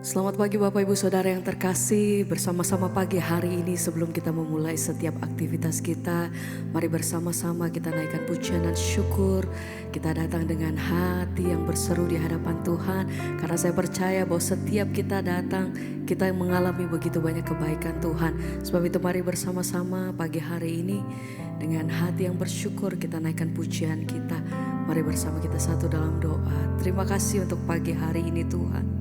Selamat pagi Bapak Ibu Saudara yang terkasih, bersama-sama pagi hari ini sebelum kita memulai setiap aktivitas kita, mari bersama-sama kita naikkan pujian dan syukur. Kita datang dengan hati yang berseru di hadapan Tuhan, karena saya percaya bahwa setiap kita datang, kita mengalami begitu banyak kebaikan Tuhan. Sebab itu mari bersama-sama pagi hari ini dengan hati yang bersyukur kita naikkan pujian kita. Mari bersama kita satu dalam doa. Terima kasih untuk pagi hari ini Tuhan.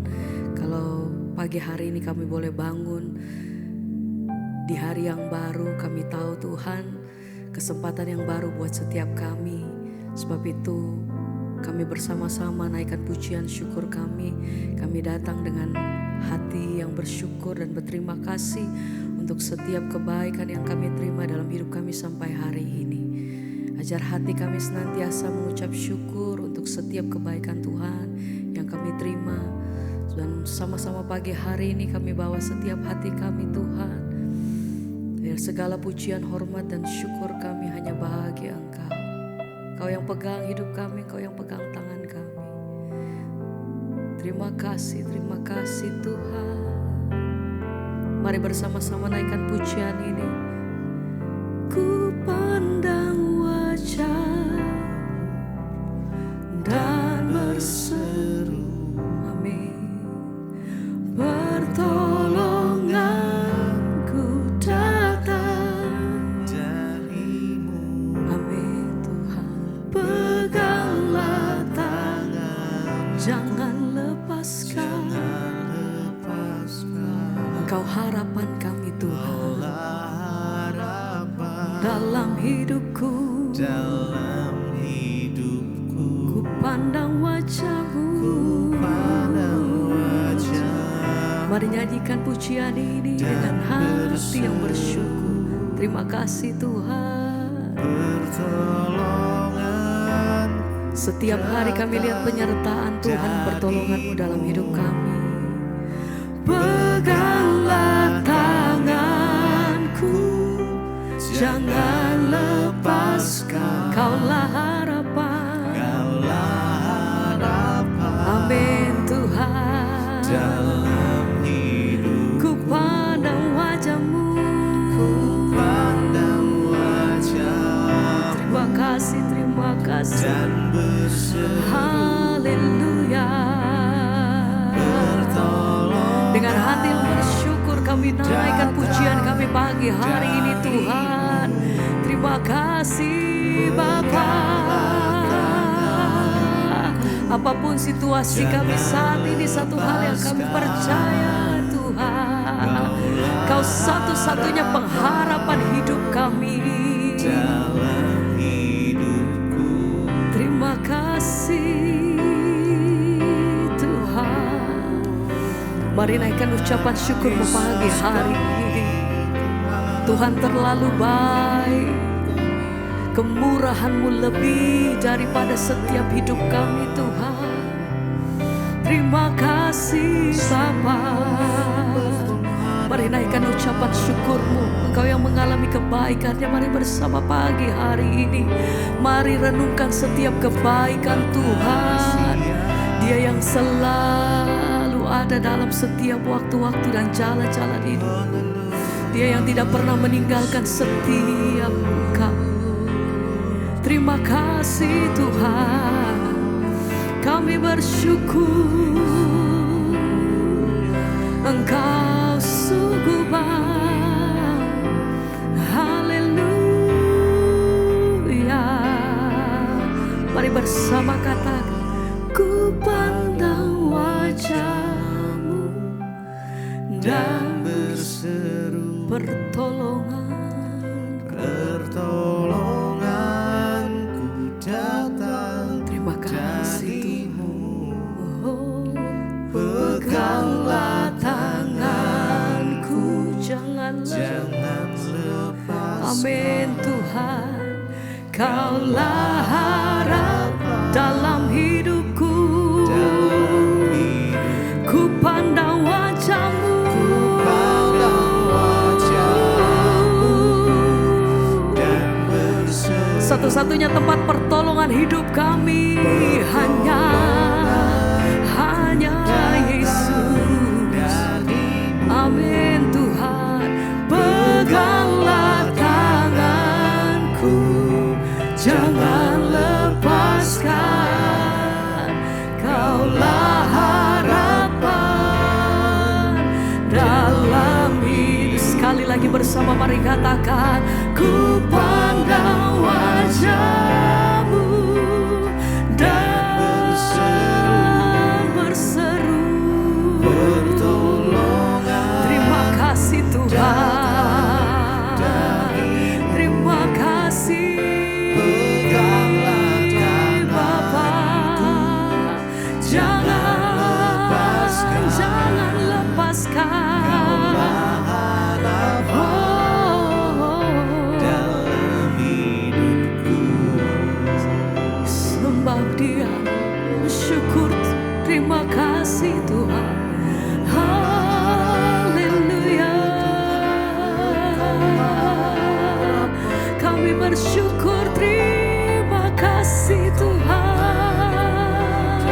Kalau pagi hari ini kami boleh bangun di hari yang baru, kami tahu Tuhan kesempatan yang baru buat setiap kami. Sebab itu kami bersama-sama naikkan pujian syukur kami. Kami datang dengan hati yang bersyukur dan berterima kasih untuk setiap kebaikan yang kami terima dalam hidup kami sampai hari ini. Ajar hati kami senantiasa mengucap syukur untuk setiap kebaikan Tuhan yang kami terima. Dan sama-sama pagi hari ini kami bawa setiap hati kami Tuhan. Biar segala pujian, hormat dan syukur kami hanya bagi Engkau. Kau yang pegang hidup kami, Kau yang pegang tangan kami. Terima kasih Tuhan. Mari bersama-sama naikkan pujian ini. Ku pandang wajah dan berseru, pertolonganku datang darimu. Amin Tuhan. Peganglah tangan, jangan lepaskan. Engkau harapan kami Tuhan. Dalam hidupku, ku pandang wajah-Mu. Mari nyanyikan pujian ini dengan hati yang bersyukur. Terima kasih Tuhan. Setiap hari kami lihat penyertaan Tuhan, pertolongan-Mu dalam hidup kami. Peganglah tanganku, jangan lepaskan. Kaulah harapan, amin Tuhan. Dalam hidup ku pandang wajah-Mu, terima kasih dan berseru haleluya. Dengan hati yang bersyukur kami naikkan pujian kami pagi hari ini Tuhan. Terima kasih Bapa. Apapun situasi kami saat ini, satu hal yang kami percaya Tuhan, Kau satu-satunya pengharapan hidup kami. Terima kasih Tuhan. Mari naikkan ucapan syukur pagi hari ini. Tuhan terlalu baik. Kemurahan-Mu lebih daripada setiap hidup kami Tuhan. Terima kasih Bapa. Mari naikkan ucapan syukur-Mu. Engkau yang mengalami kebaikannya. Mari bersama pagi hari ini. Mari renungkan setiap kebaikan Tuhan. Dia yang selalu ada dalam setiap waktu-waktu dan jalan-jalan hidup. Dia yang tidak pernah meninggalkan setiap engkau. Terima kasih Tuhan, kami bersyukur. Engkau sungguh baik, haleluya. Mari bersama katakan, ku pandang wajah-Mu dan berseru pertolongan. Terima kasih Tuhan. Peganglah tanganku, jangan lepas. Amin Tuhan. Kaulah harap dalam hidupku. Ku pandang wajah-Mu. Satu-satunya tempat pertolongan hidup kami hanya Yesus. sekali lagi bersama mari katakan, ku pandang wajah-Mu dan berseru pertolongan. Terima kasih Tuhan, terima kasih Bapa. Jangan lepaskan dalam hidupku. Sembah Dia, syukur, terima kasih Tuhan. Haleluya. Kami bersyukur, terima kasih Tuhan.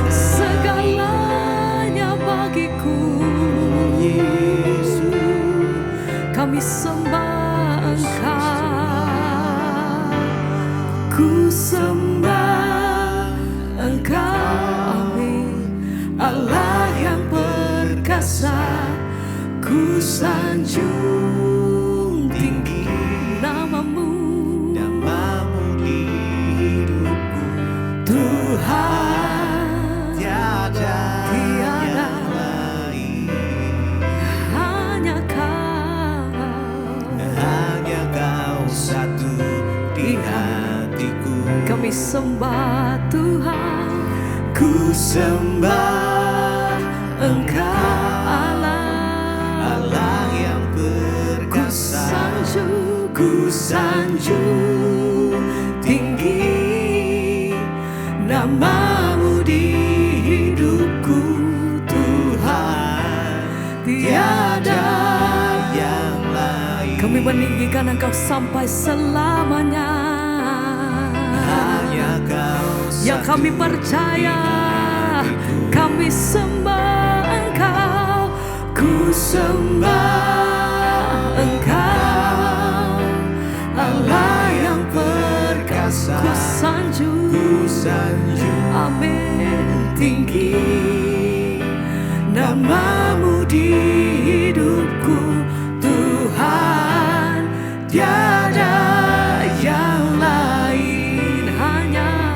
Segalanya bagiku, Yesus, kami sembah Engkau. Ku sembah Engkau, amin. Allah yang perkasa, ku sanjung tinggi namamu di hidupku. Tuhan, tiada lain, hanya Kau satu di hatiku. Kami sembah Tuhan, ku sembah Engkau Allah yang perkasa, ku sanjung tinggi namamu di hidupku. Tuhan, tiada yang lain. Kami meninggikan Engkau sampai selamanya. Hanya Kau yang kami percaya, kami sembah Engkau. Ku sembah Engkau Allah yang perkasa, ku sanjung amin tinggi namamu di hidupku. Tuhan, tiada yang lain, hanya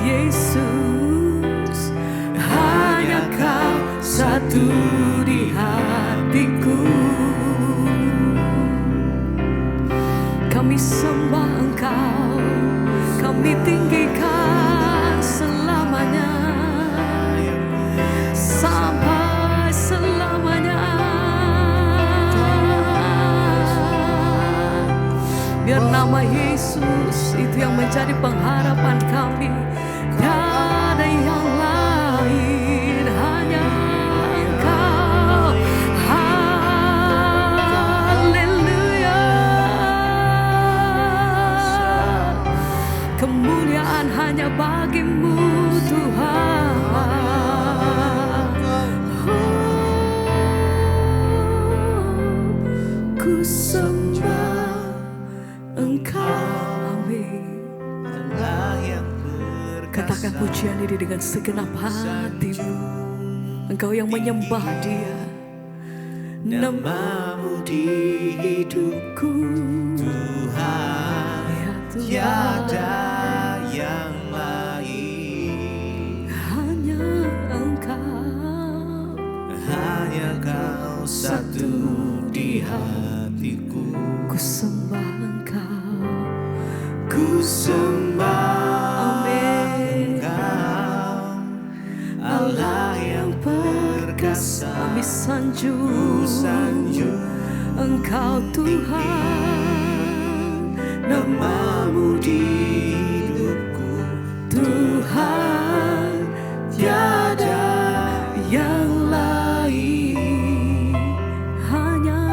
Yesus, hanya Kau satu di hatiku. Kami sembah Engkau, kami tinggikan selamanya, sampai selamanya. Biar nama Yesus itu yang menjadi pengharapan kami. Tiada yang lain, hanya Engkau. Haleluya. Kemuliaan hanya bagi-Mu Tuhan. Ku sembah Engkau, amin. Katakan pujian ini dengan segenap hatimu. Engkau yang menyembah Dia, namamu di hidupku. Tuhan, ya Tuhan, tiada yang lain, hanya Engkau, hanya Kau satu di hatiku. Ku sembah Engkau, ku sembah Engkau Allah yang perkasa. Kami sanjung Engkau Tuhan, namamu di hidupku. Tuhan, tiada yang lain, hanya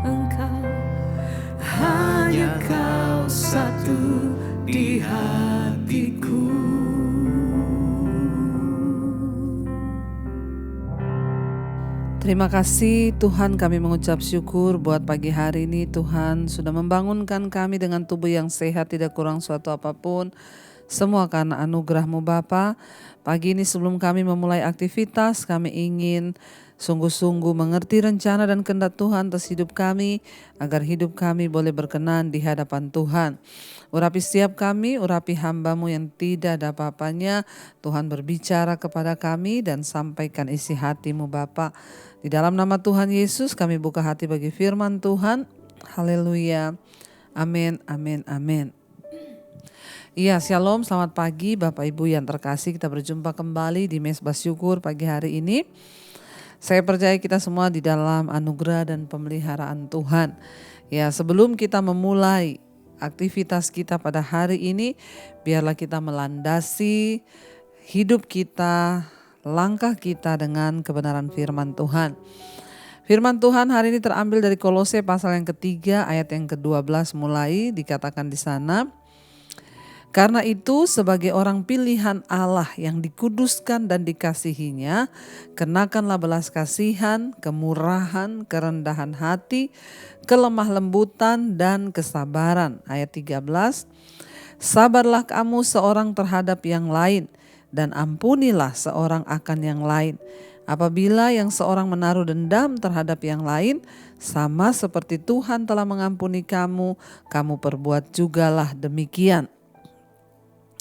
Engkau, hanya Kau satu di hatiku. Terima kasih Tuhan, kami mengucap syukur buat pagi hari ini. Tuhan sudah membangunkan kami dengan tubuh yang sehat, tidak kurang suatu apapun. Semua karena anugerah-Mu Bapa. Pagi ini sebelum kami memulai aktivitas, kami ingin sungguh-sungguh mengerti rencana dan kehendak Tuhan atas hidup kami, agar hidup kami boleh berkenan di hadapan Tuhan. Urapi setiap kami, urapi hamba-Mu yang tidak ada apa-apanya. Tuhan berbicara kepada kami dan sampaikan isi hati-Mu Bapa. Di dalam nama Tuhan Yesus kami buka hati bagi firman Tuhan. Haleluya. Amin, amin, amin. Iya, shalom, selamat pagi Bapak Ibu yang terkasih. Kita berjumpa kembali di Mezbah Syukur pagi hari ini. Saya percaya kita semua di dalam anugerah dan pemeliharaan Tuhan. Ya, sebelum kita memulai aktivitas kita pada hari ini, biarlah kita melandasi hidup kita, langkah kita dengan kebenaran firman Tuhan. Firman Tuhan hari ini terambil dari Kolose pasal yang ketiga ayat yang ke-12 mulai dikatakan di sana. Karena itu sebagai orang pilihan Allah yang dikuduskan dan dikasihinya, kenakanlah belas kasihan, kemurahan, kerendahan hati, kelemah lembutan dan kesabaran. Ayat 13, sabarlah kamu seorang terhadap yang lain dan ampunilah seorang akan yang lain. Apabila yang seorang menaruh dendam terhadap yang lain, sama seperti Tuhan telah mengampuni kamu, kamu perbuat jugalah demikian.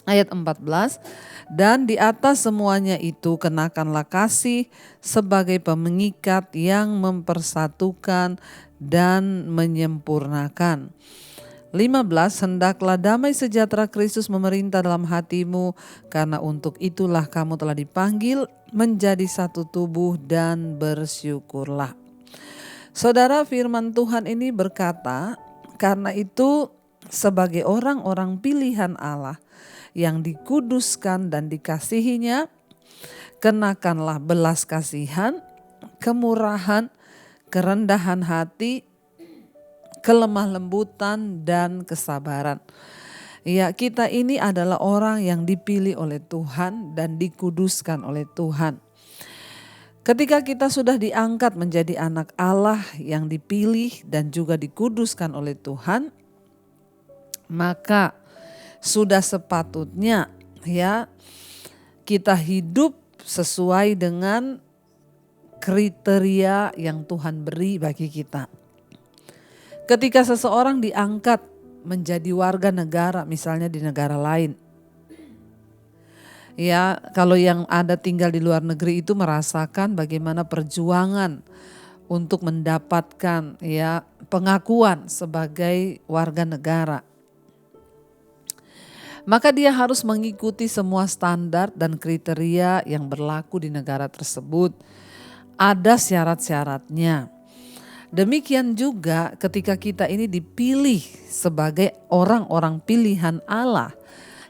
Ayat 14, dan di atas semuanya itu kenakanlah kasih sebagai pengikat yang mempersatukan dan menyempurnakan. 15, hendaklah damai sejahtera Kristus memerintah dalam hatimu, karena untuk itulah kamu telah dipanggil menjadi satu tubuh dan bersyukurlah. Saudara, firman Tuhan ini berkata, karena itu sebagai orang-orang pilihan Allah yang dikuduskan dan dikasihinya, kenakanlah belas kasihan, kemurahan, kerendahan hati, kelemah lembutan dan kesabaran. Ya, kita ini adalah orang yang dipilih oleh Tuhan dan dikuduskan oleh Tuhan. Ketika kita sudah diangkat menjadi anak Allah yang dipilih dan juga dikuduskan oleh Tuhan, maka sudah sepatutnya ya kita hidup sesuai dengan kriteria yang Tuhan beri bagi kita. Ketika seseorang diangkat menjadi warga negara, misalnya di negara lain, ya kalau yang ada tinggal di luar negeri itu merasakan bagaimana perjuangan untuk mendapatkan ya pengakuan sebagai warga negara. Maka dia harus mengikuti semua standar dan kriteria yang berlaku di negara tersebut. Ada syarat-syaratnya. Demikian juga ketika kita ini dipilih sebagai orang-orang pilihan Allah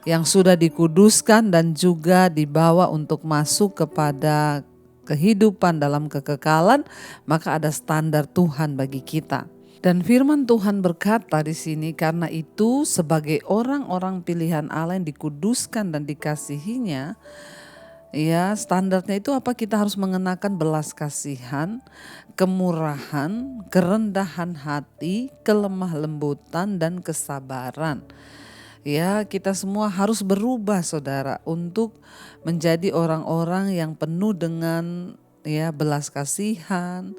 yang sudah dikuduskan dan juga dibawa untuk masuk kepada kehidupan dalam kekekalan, maka ada standar Tuhan bagi kita. Dan firman Tuhan berkata di sini, karena itu sebagai orang-orang pilihan Allah yang dikuduskan dan dikasihinya, ya standarnya itu apa? Kita harus mengenakan belas kasihan, kemurahan, kerendahan hati, kelemah lembutan dan kesabaran. Ya, kita semua harus berubah saudara untuk menjadi orang-orang yang penuh dengan ya belas kasihan,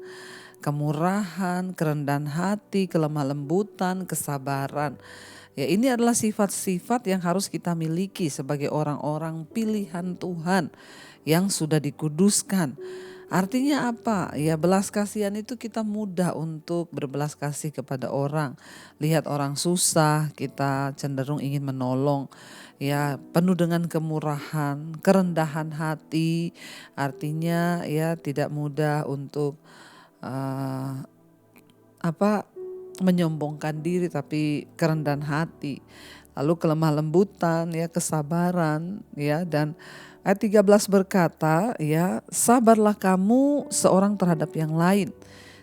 kemurahan, kerendahan hati, kelemah lembutan, kesabaran. Ya, ini adalah sifat-sifat yang harus kita miliki sebagai orang-orang pilihan Tuhan yang sudah dikuduskan. Artinya apa? Ya, belas kasihan itu kita mudah untuk berbelas kasih kepada orang. Lihat orang susah, kita cenderung ingin menolong. Ya, penuh dengan kemurahan, kerendahan hati. Artinya ya tidak mudah untuk menyombongkan diri, tapi kerendahan hati, lalu kelemah lembutan, ya kesabaran, ya. Dan ayat 13 berkata, ya sabarlah kamu seorang terhadap yang lain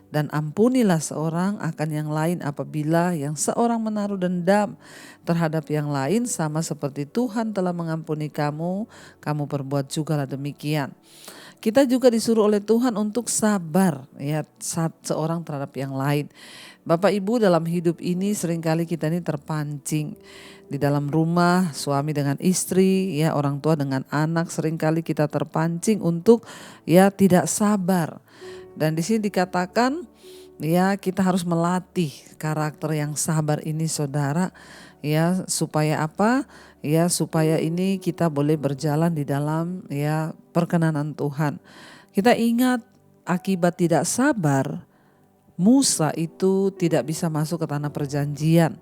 dan ampunilah seorang akan yang lain apabila yang seorang menaruh dendam terhadap yang lain, sama seperti Tuhan telah mengampuni kamu, kamu perbuat jugalah demikian. Kita juga disuruh oleh Tuhan untuk sabar ya seorang terhadap yang lain. Bapak Ibu, dalam hidup ini seringkali kita ini terpancing. Di dalam rumah, suami dengan istri, ya orang tua dengan anak, seringkali kita terpancing untuk ya tidak sabar. Dan di sini dikatakan ya kita harus melatih karakter yang sabar ini saudara, ya supaya apa? Ya supaya ini kita boleh berjalan di dalam ya perkenanan Tuhan. Kita ingat akibat tidak sabar, Musa itu tidak bisa masuk ke tanah perjanjian.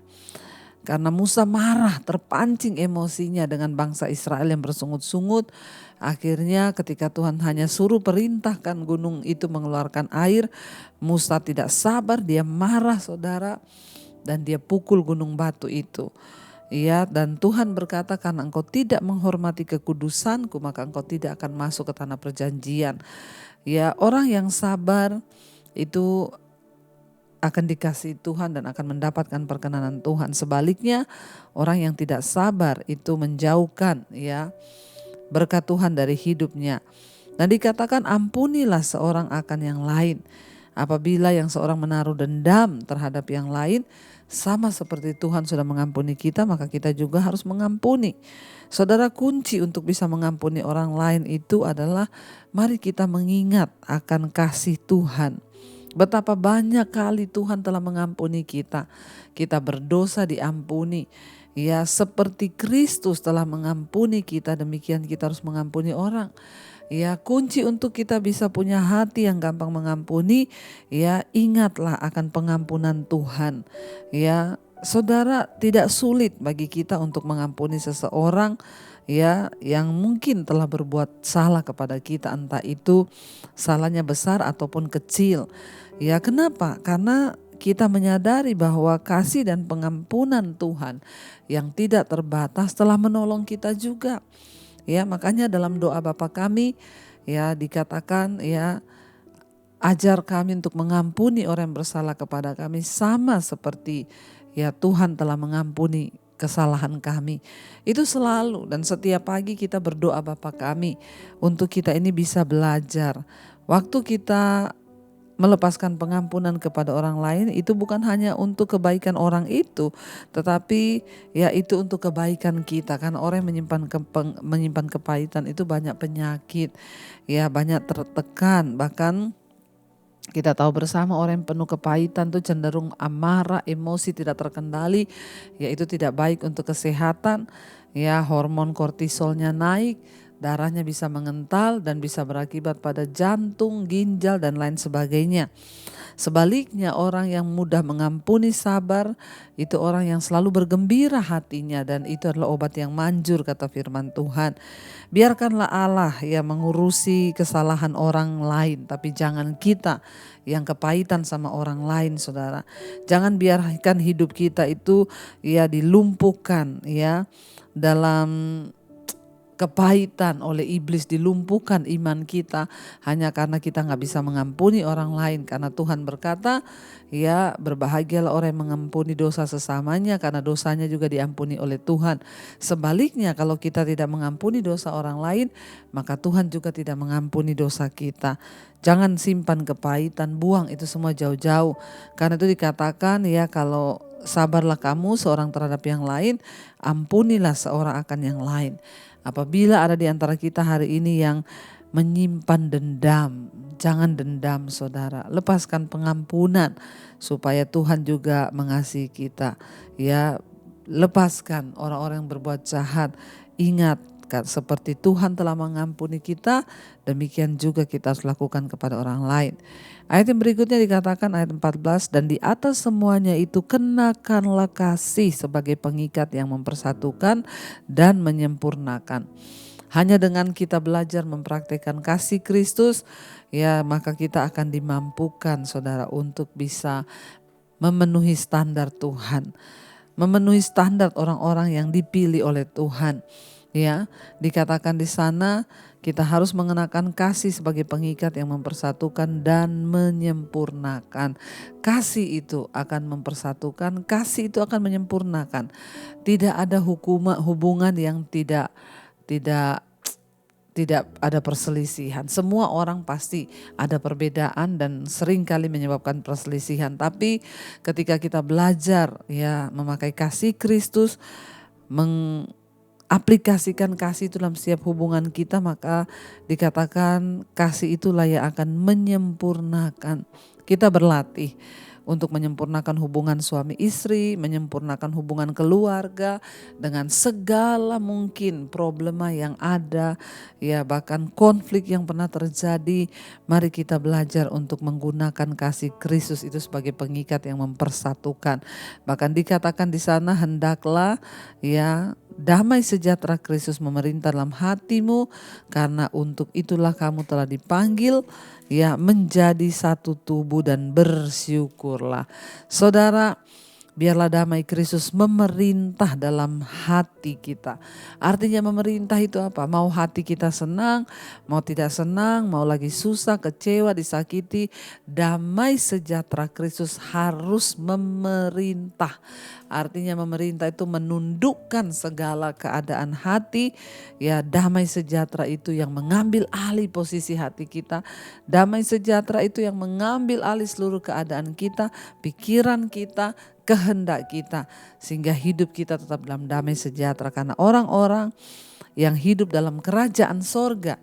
Karena Musa marah, terpancing emosinya dengan bangsa Israel yang bersungut-sungut. Akhirnya ketika Tuhan hanya suruh perintahkan gunung itu mengeluarkan air, Musa tidak sabar, dia marah saudara, dan dia pukul gunung batu itu. Ya, dan Tuhan berkata, karena engkau tidak menghormati kekudusanku, maka engkau tidak akan masuk ke tanah perjanjian. Ya, orang yang sabar itu akan dikasihi Tuhan dan akan mendapatkan perkenanan Tuhan. Sebaliknya, orang yang tidak sabar itu menjauhkan ya berkat Tuhan dari hidupnya. Dan dikatakan ampunilah seorang akan yang lain. Apabila yang seorang menaruh dendam terhadap yang lain, sama seperti Tuhan sudah mengampuni kita, maka kita juga harus mengampuni. Saudara, kunci untuk bisa mengampuni orang lain itu adalah mari kita mengingat akan kasih Tuhan. Betapa banyak kali Tuhan telah mengampuni kita. Kita berdosa diampuni. Ya, seperti Kristus telah mengampuni kita, demikian kita harus mengampuni orang. Ya, kunci untuk kita bisa punya hati yang gampang mengampuni, ya ingatlah akan pengampunan Tuhan. Ya, saudara, tidak sulit bagi kita untuk mengampuni seseorang ya yang mungkin telah berbuat salah kepada kita, entah itu salahnya besar ataupun kecil. Ya, kenapa? Karena kita menyadari bahwa kasih dan pengampunan Tuhan yang tidak terbatas telah menolong kita juga. Ya, makanya dalam doa Bapa kami ya dikatakan ya ajar kami untuk mengampuni orang yang bersalah kepada kami sama seperti ya Tuhan telah mengampuni kesalahan kami. Itu selalu dan setiap pagi kita berdoa Bapa kami untuk kita ini bisa belajar. Waktu kita melepaskan pengampunan kepada orang lain itu bukan hanya untuk kebaikan orang itu, tetapi ya itu untuk kebaikan kita. Karena orang yang menyimpan kepahitan itu banyak penyakit, ya banyak tertekan. Bahkan kita tahu bersama orang yang penuh kepahitan itu cenderung amarah, emosi tidak terkendali, ya itu tidak baik untuk kesehatan. Ya, hormon kortisolnya naik, darahnya bisa mengental dan bisa berakibat pada jantung, ginjal dan lain sebagainya. Sebaliknya orang yang mudah mengampuni, sabar, itu orang yang selalu bergembira hatinya dan itu adalah obat yang manjur kata firman Tuhan. Biarkanlah Allah yang mengurusi kesalahan orang lain, tapi jangan kita yang kepahitan sama orang lain saudara. Jangan biarkan hidup kita itu ya dilumpuhkan ya dalam kepahitan oleh iblis, dilumpuhkan iman kita hanya karena kita gak bisa mengampuni orang lain. Karena Tuhan berkata ya berbahagialah orang yang mengampuni dosa sesamanya karena dosanya juga diampuni oleh Tuhan. Sebaliknya kalau kita tidak mengampuni dosa orang lain, maka Tuhan juga tidak mengampuni dosa kita. Jangan simpan kepahitan, buang itu semua jauh-jauh. Karena itu dikatakan ya kalau sabarlah kamu seorang terhadap yang lain, ampunilah seorang akan yang lain. Apabila ada di antara kita hari ini yang menyimpan dendam, jangan dendam saudara. Lepaskan pengampunan supaya Tuhan juga mengasihi kita. Ya, lepaskan orang-orang yang berbuat jahat. Ingat seperti Tuhan telah mengampuni kita, demikian juga kita harus lakukan kepada orang lain. Ayat yang berikutnya dikatakan ayat 14, dan di atas semuanya itu kenakanlah kasih sebagai pengikat yang mempersatukan dan menyempurnakan. Hanya dengan kita belajar mempraktikkan kasih Kristus, ya maka kita akan dimampukan saudara untuk bisa memenuhi standar Tuhan. Memenuhi standar orang-orang yang dipilih oleh Tuhan. Ya, dikatakan di sana kita harus mengenakan kasih sebagai pengikat yang mempersatukan dan menyempurnakan. Kasih itu akan mempersatukan, kasih itu akan menyempurnakan. Tidak ada hubungan yang tidak tidak ada perselisihan. Semua orang pasti ada perbedaan dan seringkali menyebabkan perselisihan. Tapi ketika kita belajar ya memakai kasih Kristus, mengaplikasikan kasih itu dalam setiap hubungan kita, maka dikatakan kasih itulah yang akan menyempurnakan. Kita berlatih untuk menyempurnakan hubungan suami istri, menyempurnakan hubungan keluarga dengan segala mungkin problema yang ada, ya bahkan konflik yang pernah terjadi. Mari kita belajar untuk menggunakan kasih Kristus itu sebagai pengikat yang mempersatukan. Bahkan dikatakan di sana, hendaklah ya damai sejahtera Kristus memerintah dalam hatimu, karena untuk itulah kamu telah dipanggil ya menjadi satu tubuh, dan bersyukurlah. Saudara, biarlah damai Kristus memerintah dalam hati kita. Artinya memerintah itu apa? Mau hati kita senang, mau tidak senang, mau lagi susah, kecewa, disakiti, damai sejahtera Kristus harus memerintah. Artinya memerintah itu menundukkan segala keadaan hati. Ya, damai sejahtera itu yang mengambil alih posisi hati kita. Damai sejahtera itu yang mengambil alih seluruh keadaan kita, pikiran kita, kehendak kita, sehingga hidup kita tetap dalam damai sejahtera. Karena orang-orang yang hidup dalam kerajaan sorga,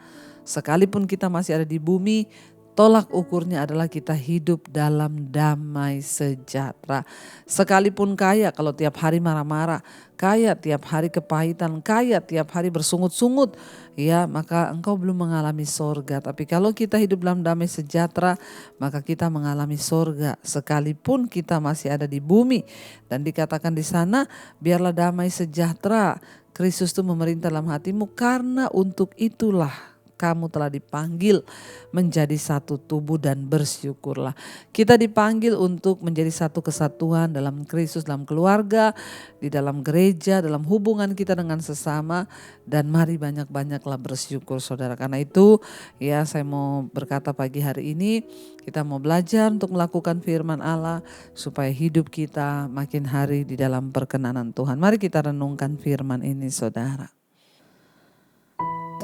sekalipun kita masih ada di bumi, tolak ukurnya adalah kita hidup dalam damai sejahtera. Sekalipun kaya, kalau tiap hari marah-marah, kaya tiap hari kepahitan, kaya tiap hari bersungut-sungut, ya maka engkau belum mengalami sorga. Tapi kalau kita hidup dalam damai sejahtera, maka kita mengalami sorga sekalipun kita masih ada di bumi. Dan dikatakan di sana, biarlah damai sejahtera Kristus itu memerintah dalam hatimu, karena untuk itulah kamu telah dipanggil menjadi satu tubuh, dan bersyukurlah. Kita dipanggil untuk menjadi satu kesatuan dalam Kristus, dalam keluarga, di dalam gereja, dalam hubungan kita dengan sesama. Dan mari banyak-banyaklah bersyukur, saudara. Karena itu ya saya mau berkata pagi hari ini, kita mau belajar untuk melakukan firman Allah supaya hidup kita makin hari di dalam perkenanan Tuhan. Mari kita renungkan firman ini, saudara.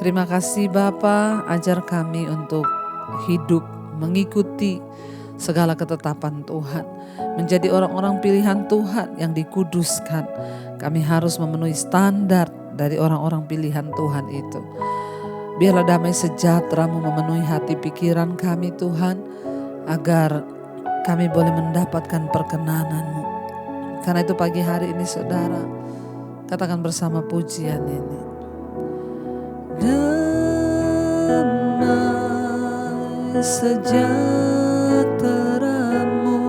Terima kasih Bapa, ajar kami untuk hidup mengikuti segala ketetapan Tuhan. Menjadi orang-orang pilihan Tuhan yang dikuduskan. Kami harus memenuhi standar dari orang-orang pilihan Tuhan itu. Biarlah damai sejahtera-Mu memenuhi hati pikiran kami Tuhan, agar kami boleh mendapatkan perkenanan-Mu. Karena itu pagi hari ini saudara, katakan bersama pujian ini. Damai sejahtera-Mu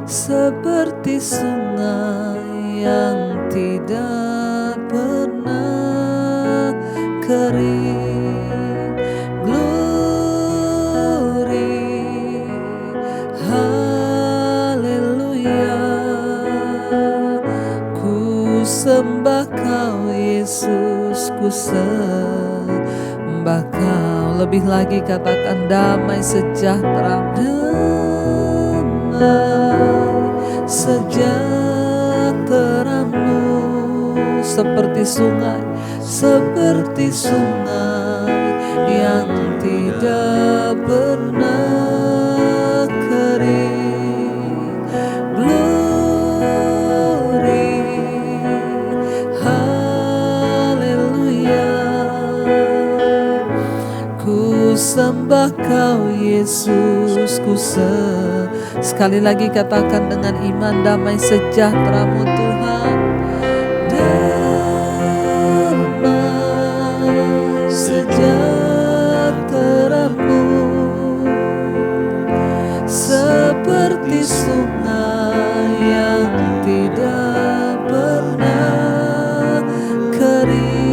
seperti sungai yang tidak pernah kering. Glory, haleluya. Ku sembah Kau Yesus, ku sembah Kau. Lebih lagi katakan damai sejahtera. Damai sejahtera-Mu seperti sungai, seperti sungai yang tidak pernah kering. Glory, ku sembah Kau Yesus, ku sekali lagi katakan dengan iman, damai sejahtera-Mu Tuhan. Damai sejahtera-Mu seperti sungai yang tidak pernah kering.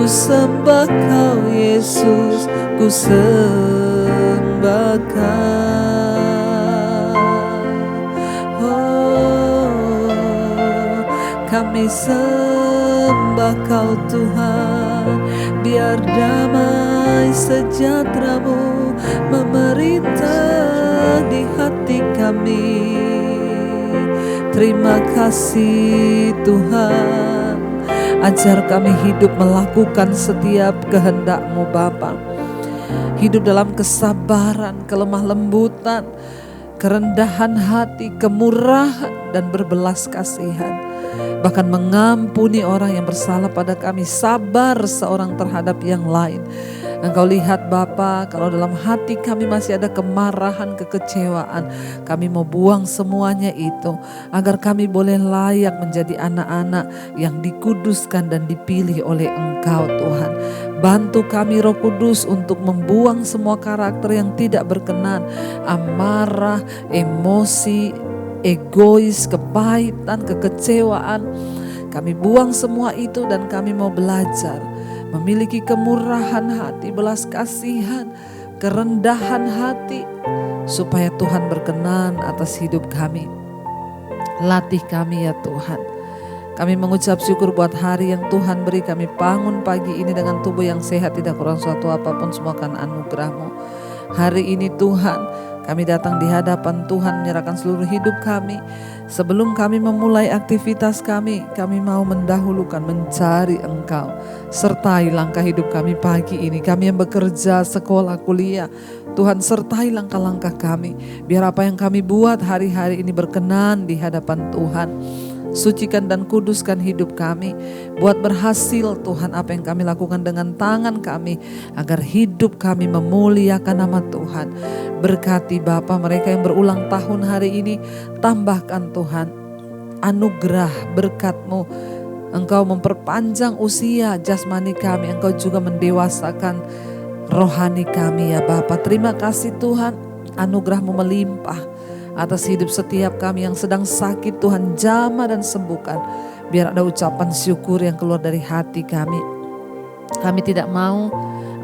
Sembah Kau Yesus, ku sembah Kau. Oh, kami sembah Kau Tuhan. Tuhan. Biar damai sejahtera-Mu memerintah di hati kami. Terima kasih Tuhan. Ajar kami hidup melakukan setiap kehendak-Mu Bapa. Hidup dalam kesabaran, kelemah lembutan, kerendahan hati, kemurahan, dan berbelas kasihan. Bahkan mengampuni orang yang bersalah pada kami, sabar seorang terhadap yang lain. Engkau lihat Bapa, kalau dalam hati kami masih ada kemarahan, kekecewaan, kami mau buang semuanya itu, agar kami boleh layak menjadi anak-anak yang dikuduskan dan dipilih oleh Engkau Tuhan. Bantu kami Roh Kudus untuk membuang semua karakter yang tidak berkenan, amarah, emosi, egois, kepahitan, kekecewaan. Kami buang semua itu dan kami mau belajar memiliki kemurahan hati, belas kasihan, kerendahan hati, supaya Tuhan berkenan atas hidup kami. Latih kami ya Tuhan. Kami mengucap syukur buat hari yang Tuhan beri kami bangun pagi ini dengan tubuh yang sehat, tidak kurang suatu apapun, semua karena anugerah-Mu. Hari ini Tuhan, kami datang di hadapan Tuhan menyerahkan seluruh hidup kami. Sebelum kami memulai aktivitas kami mau mendahulukan mencari Engkau. Sertai langkah hidup kami pagi ini. Kami yang bekerja, sekolah, kuliah, Tuhan sertai langkah-langkah kami. Biar apa yang kami buat hari-hari ini berkenan di hadapan Tuhan. Sucikan dan kuduskan hidup kami. Buat berhasil Tuhan apa yang kami lakukan dengan tangan kami, agar hidup kami memuliakan nama Tuhan. Berkati Bapa mereka yang berulang tahun hari ini. Tambahkan Tuhan anugerah berkat-Mu. Engkau memperpanjang usia jasmani kami. Engkau juga mendewasakan rohani kami ya Bapa. Terima kasih Tuhan, anugerah-Mu melimpah atas hidup setiap kami yang sedang sakit. Tuhan jamah dan sembuhkan. Biar ada ucapan syukur yang keluar dari hati kami. Kami tidak mau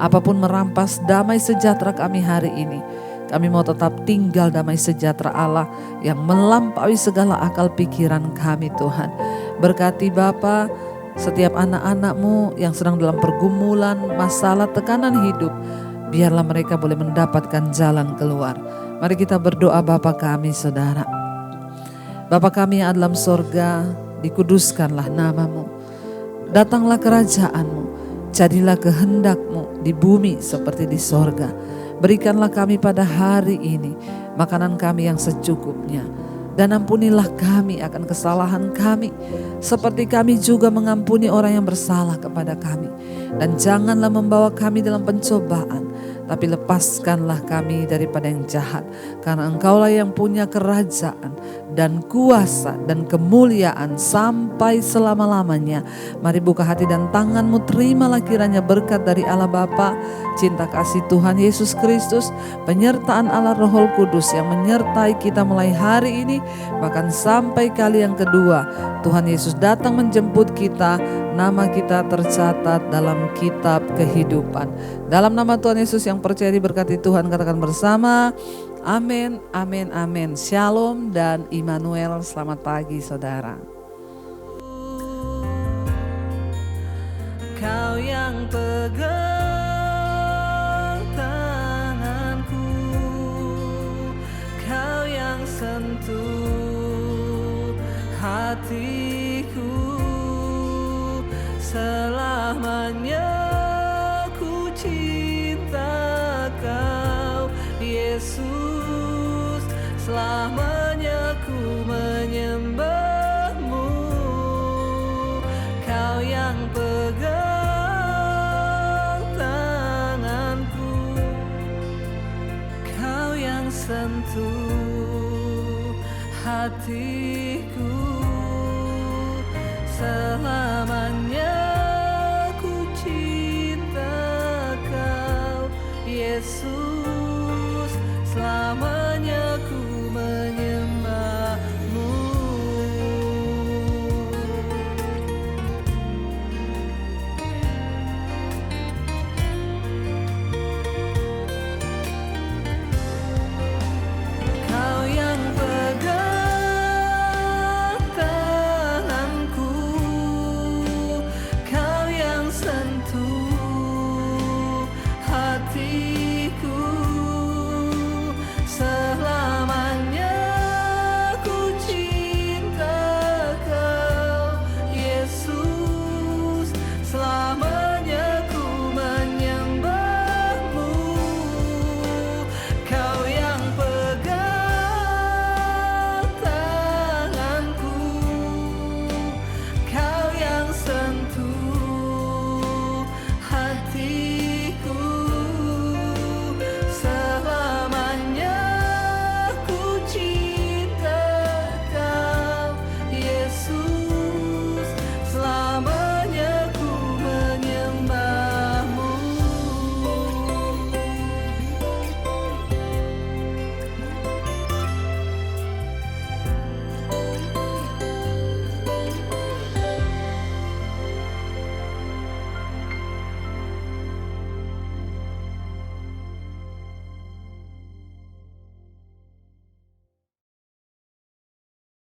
apapun merampas damai sejahtera kami hari ini. Kami mau tetap tinggal damai sejahtera Allah yang melampaui segala akal pikiran kami Tuhan. Berkati Bapa setiap anak-anak-Mu yang sedang dalam pergumulan, masalah, tekanan hidup. Biarlah mereka boleh mendapatkan jalan keluar. Mari kita berdoa. Bapa kami Saudara. Bapa kami yang ada dalam sorga, dikuduskanlah nama-Mu. Datanglah kerajaan-Mu, jadilah kehendak-Mu di bumi seperti di sorga. Berikanlah kami pada hari ini makanan kami yang secukupnya. Dan ampunilah kami akan kesalahan kami, seperti kami juga mengampuni orang yang bersalah kepada kami. Dan janganlah membawa kami dalam pencobaan, tapi lepaskanlah kami daripada yang jahat. Karena Engkaulah yang punya kerajaan dan kuasa dan kemuliaan sampai selama-lamanya. Mari buka hati dan tangan-Mu, terimalah kiranya berkat dari Allah Bapa, cinta kasih Tuhan Yesus Kristus, penyertaan Allah Roh Kudus yang menyertai kita mulai hari ini, bahkan sampai kali yang kedua Tuhan Yesus datang menjemput kita. Nama kita tercatat dalam kitab kehidupan. Dalam nama Tuhan Yesus yang percaya diberkati Tuhan, katakan bersama, amin, amin, amin. Shalom dan Immanuel. Selamat pagi saudara. Kau yang pegang tanganku, Kau yang sentuh hatiku. Selamanya ku cinta Kau Yesus, selamanya ku menyembah-Mu. Kau yang pegang tanganku, Kau yang sentuh hatiku.